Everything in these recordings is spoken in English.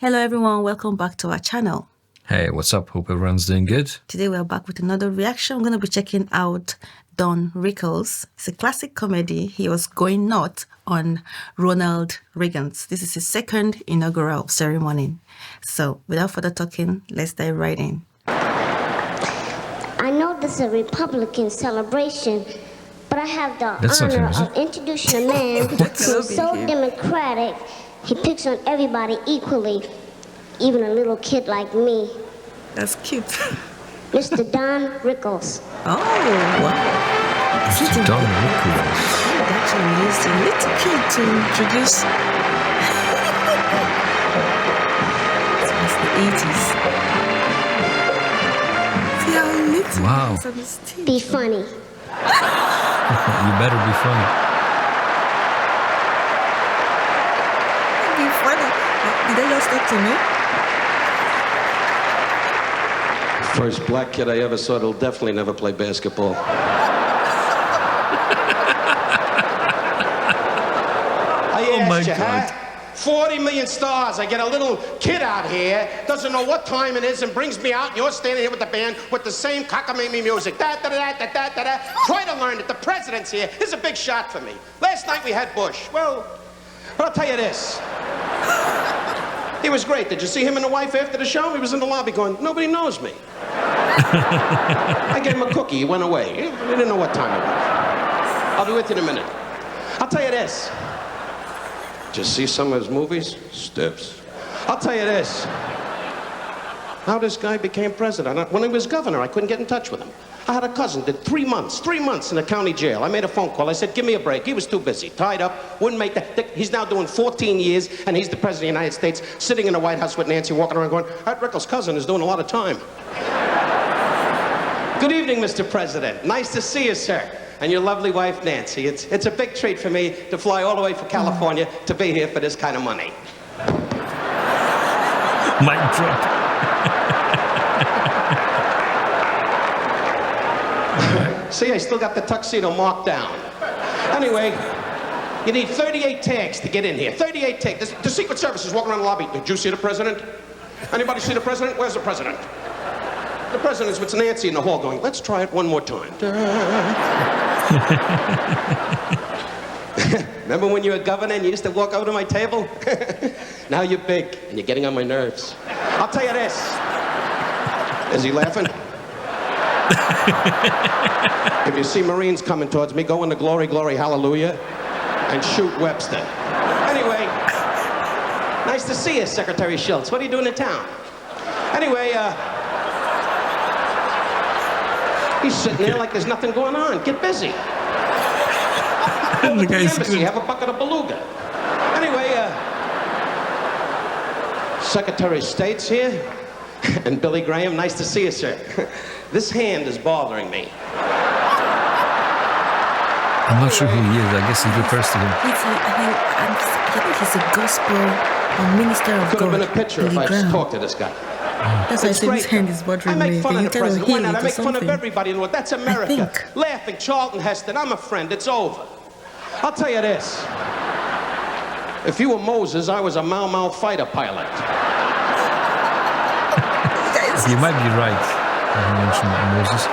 Hello everyone, welcome back to our channel. Hey, what's up? Hope everyone's doing good. Today we're back with another reaction. I'm going to be checking out Don RICKLES. It's a classic comedy. He was going nuts on Ronald Reagan's. This is his second inaugural ceremony. So without further talking, let's dive right in. I know this is a Republican celebration, but I have the honor of introducing a man who is so democratic, he picks on everybody equally, even a little kid like me. That's cute. Mr. Don RICKLES. Oh, wow. Mr. Don RICKLES. Actually used a little kid to introduce. It's the 80s. See how little wow. on his teeth. Be funny. You better be funny. Be funny. Did they just talk to me? First black kid I ever saw that'll definitely never play basketball. Oh my God. 40 million stars. I get a little kid out here, doesn't know what time it is, and brings me out, and you're standing here with the band with the same cockamamie music. Da da da da da da da. Try to learn it. The president's here. This is a big shot for me. Last night we had Bush. Well, I'll tell you this. He was great. Did you see him and the wife after the show? He was in the lobby going, nobody knows me. I gave him a cookie. He went away. He didn't know what time it was. I'll be with you in a minute. I'll tell you this. Did you see some of his movies? Stiffs. I'll tell you this. How this guy became president. When he was governor, I couldn't get in touch with him. I had a cousin, did 3 months in the county jail. I made a phone call. I said, give me a break. He was too busy, tied up, wouldn't make that. He's now doing 14 years, and he's the president of the United States, sitting in the White House with Nancy, walking around going, that Rickles' cousin is doing a lot of time. Good evening, Mr. President. Nice to see you, sir. And your lovely wife, Nancy. It's a big treat for me to fly all the way from California to be here for this kind of money. Mic drop. See, I still got the tuxedo marked down. Anyway, you need 38 tags to get in here. 38 tags. The Secret Service is walking around the lobby. Did you see the president? Anybody see the president? Where's the president? The president's with Nancy in the hall going, let's try it one more time. Remember when you were governor and you used to walk over to my table? Now you're big and you're getting on my nerves. I'll tell you this. Is he laughing? If you see Marines coming towards me, go into glory, glory, hallelujah, and shoot Webster. Anyway, nice to see you, Secretary Schultz. What are you doing in town? Anyway, he's sitting there like there's nothing going on. Get busy. Go to the embassy, have a bucket of beluga. Anyway, Secretary of State's here, and Billy Graham, nice to see you, sir. This hand is bothering me. I'm not sure who he is. I guess he refers to him. I think he's a gospel minister of God. Could have been a picture if I talked to this guy. That's why I say his hand is bothering me. I make fun of the president. Why not? I make fun of everybody in the world. That's America. Laughing, Charlton Heston. I'm a friend. It's over. I'll tell you this. If you were Moses, I was a Mau Mau fighter pilot. You might be right. I mentioned Moses.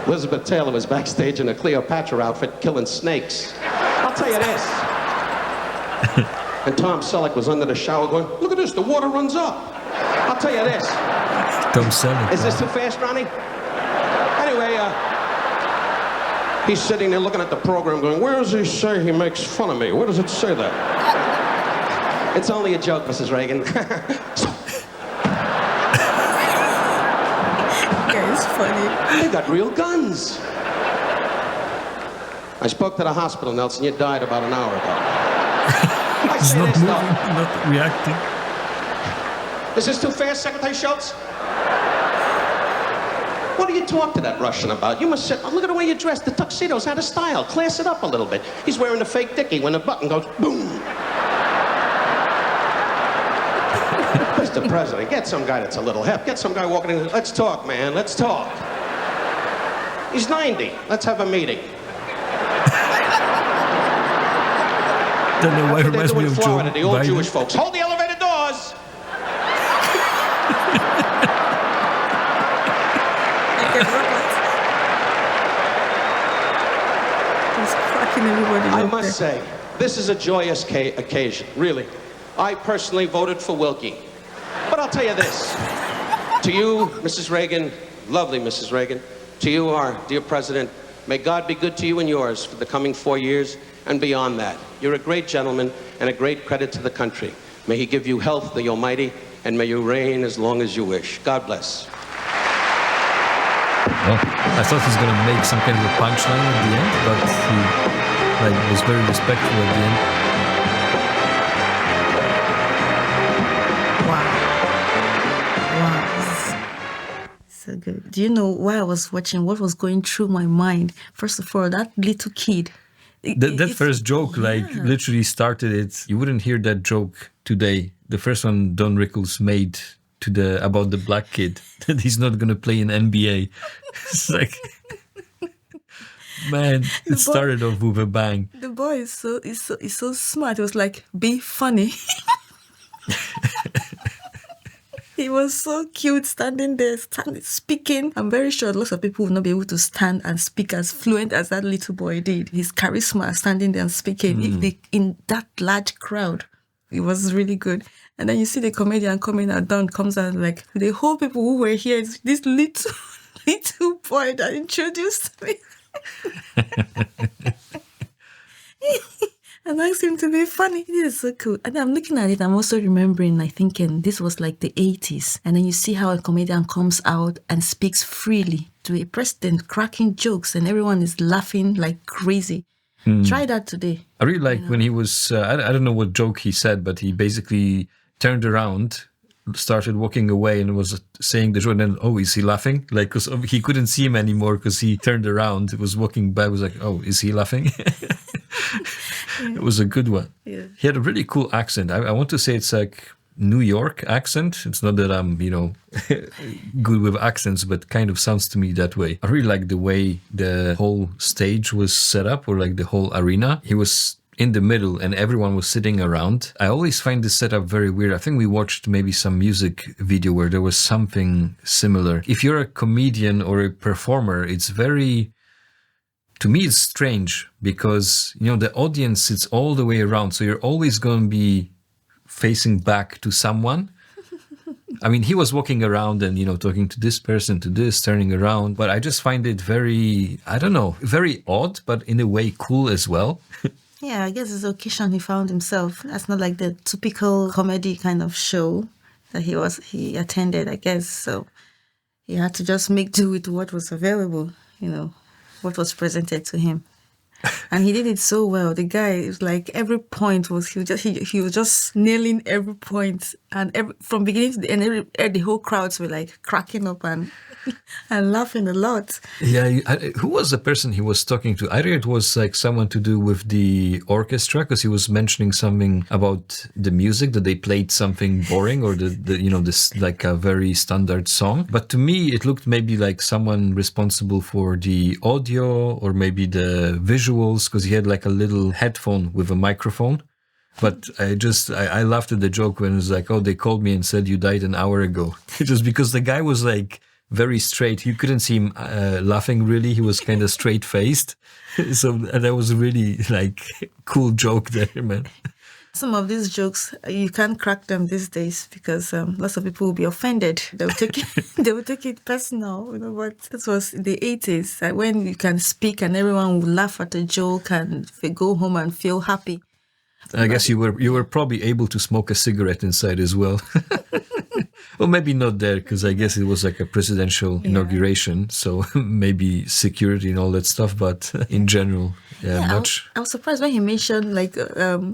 Elizabeth Taylor was backstage in a Cleopatra outfit killing snakes. I'll tell you this. And Tom Selleck was under the shower going, look at this, the water runs up. I'll tell you this. Tom Selleck. Is this too fast, Ronnie? Anyway, he's sitting there looking at the program going, where does he say he makes fun of me? Where does it say that? It's only a joke, Mrs. Reagan. It's funny. They got real guns. I spoke to the hospital, Nelson. You died about an hour ago. He's not moving, not reacting. Is this too fast, Secretary Schultz? What do you talk to that Russian about? You must say, oh, look at the way you're dressed. The tuxedo's out of style. Class it up a little bit. He's wearing a fake dickie when the button goes boom. Mr. President, get some guy that's a little hip. Get some guy walking in. Let's talk, man. Let's talk. He's 90. Let's have a meeting. Don't know why it That's what they reminds do me in of Florida, the Joe old Biden. Jewish folks. Hold the elevator doors. Like a robot. He's cracking everybody I up must there. say, this is a joyous occasion, really. I personally voted for Wilkie. But I'll tell you this. To you, Mrs. Reagan, lovely Mrs. Reagan, to you, our dear president, may God be good to you and yours for the coming 4 years and beyond that. You're a great gentleman and a great credit to the country. May he give you health, the Almighty, and may you reign as long as you wish. God bless. Well, I thought he was going to make some kind of a punchline at the end, but he was very respectful at the end. Wow, this is so good. Do you know while I was watching what was going through my mind? First of all, that little kid. That first joke, literally started it. You wouldn't hear that joke today. The first one Don RICKLES made about the black kid that he's not going to play in NBA. It's like, man, it started off with a bang. The boy is so smart. It was like, be funny. He was so cute standing there, speaking. I'm very sure lots of people will not be able to stand and speak as fluent as that little boy did. His charisma standing there and speaking in that large crowd. It was really good. And then you see the comedian coming out, Don comes out like, the whole people who were here, this little boy that introduced me. And asked him to be funny. This is so cool. And I'm looking at it, I'm also remembering, like thinking this was like the 80s. And then you see how a comedian comes out and speaks freely to a president, cracking jokes, and everyone is laughing like crazy. Try that today. I really like when he was, I don't know what joke he said, but he basically turned around, started walking away and was saying the joke, and then, oh, is he laughing? Like, because he couldn't see him anymore because he turned around, was walking by, was like, oh, is he laughing? It was a good one. Yeah. He had a really cool accent. I want to say it's like New York accent. It's not that I'm, good with accents, but kind of sounds to me that way. I really like the way the whole stage was set up, or like the whole arena. He was in the middle and everyone was sitting around. I always find this setup very weird. I think we watched maybe some music video where there was something similar. If you're a comedian or a performer, it's very... To me, it's strange because, the audience sits all the way around. So you're always going to be facing back to someone. I mean, he was walking around and, talking to this person, to this, turning around. But I just find it very, I don't know, very odd, but in a way cool as well. Yeah, I guess it's the occasion he found himself. That's not like the typical comedy kind of show that he attended, I guess. So he had to just make do with what was available, what was presented to him. And he did it so well. The guy, it was like every point was, he was just nailing every point. And from beginning to the end, the whole crowds were like cracking up and laughing a lot. Yeah, who was the person he was talking to? I read it was like someone to do with the orchestra, because he was mentioning something about the music, that they played something boring, or this like a very standard song. But to me, it looked maybe like someone responsible for the audio or maybe the visuals, because he had like a little headphone with a microphone. But I laughed at the joke when it was like, oh, they called me and said you died an hour ago. Just because the guy was like very straight. You couldn't see him laughing really. He was kind of straight faced. So that was really like cool joke there, man. Some of these jokes, you can't crack them these days because lots of people will be offended. They will take it personal. But this was the 80s, when you can speak and everyone will laugh at a joke and go home and feel happy. I guess you were probably able to smoke a cigarette inside as well. Well, maybe not there, because I guess it was like a presidential inauguration, so maybe security and all that stuff, but in general, much. I was surprised when he mentioned, like,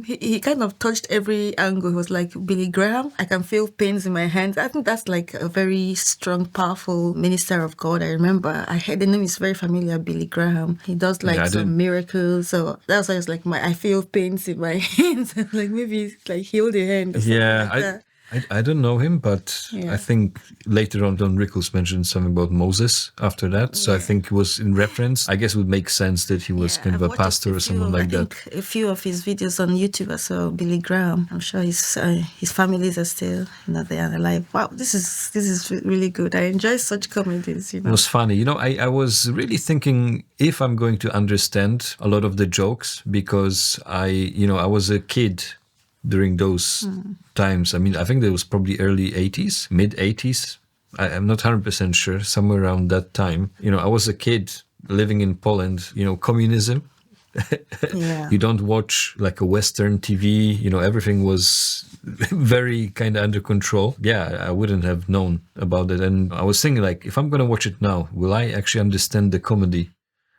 he kind of touched every angle. He was like, Billy Graham, I can feel pains in my hands. I think that's like a very strong, powerful minister of God. I remember, I heard the name is very familiar, Billy Graham. He does like some miracles, so that's why it's like, I feel pains in my hands. Like maybe like heal the hand. Yeah, I don't know him, but I think later on Don Rickles mentioned something about Moses after that. So I think it was in reference. I guess it would make sense that he was kind of a pastor or someone like that. A few of his videos on YouTube as well, Billy Graham. I'm sure his families are still, they are alive. Wow, this is really good. I enjoy such comedies. It was funny. I was really thinking if I'm going to understand a lot of the jokes, because I was a kid during those times. I mean, I think that was probably early 80s, mid 80s. I'm not 100% sure, somewhere around that time. I was a kid living in Poland, communism. You don't watch like a Western TV, everything was very kind of under control. Yeah, I wouldn't have known about it. And I was thinking like, if I'm going to watch it now, will I actually understand the comedy?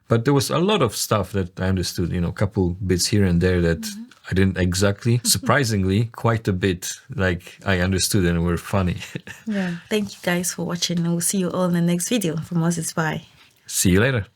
But there was a lot of stuff that I understood, a couple bits here and there that I didn't exactly. Surprisingly, quite a bit like I understood and were funny. Yeah. Thank you guys for watching. And we'll see you all in the next video. From us, it's bye. See you later.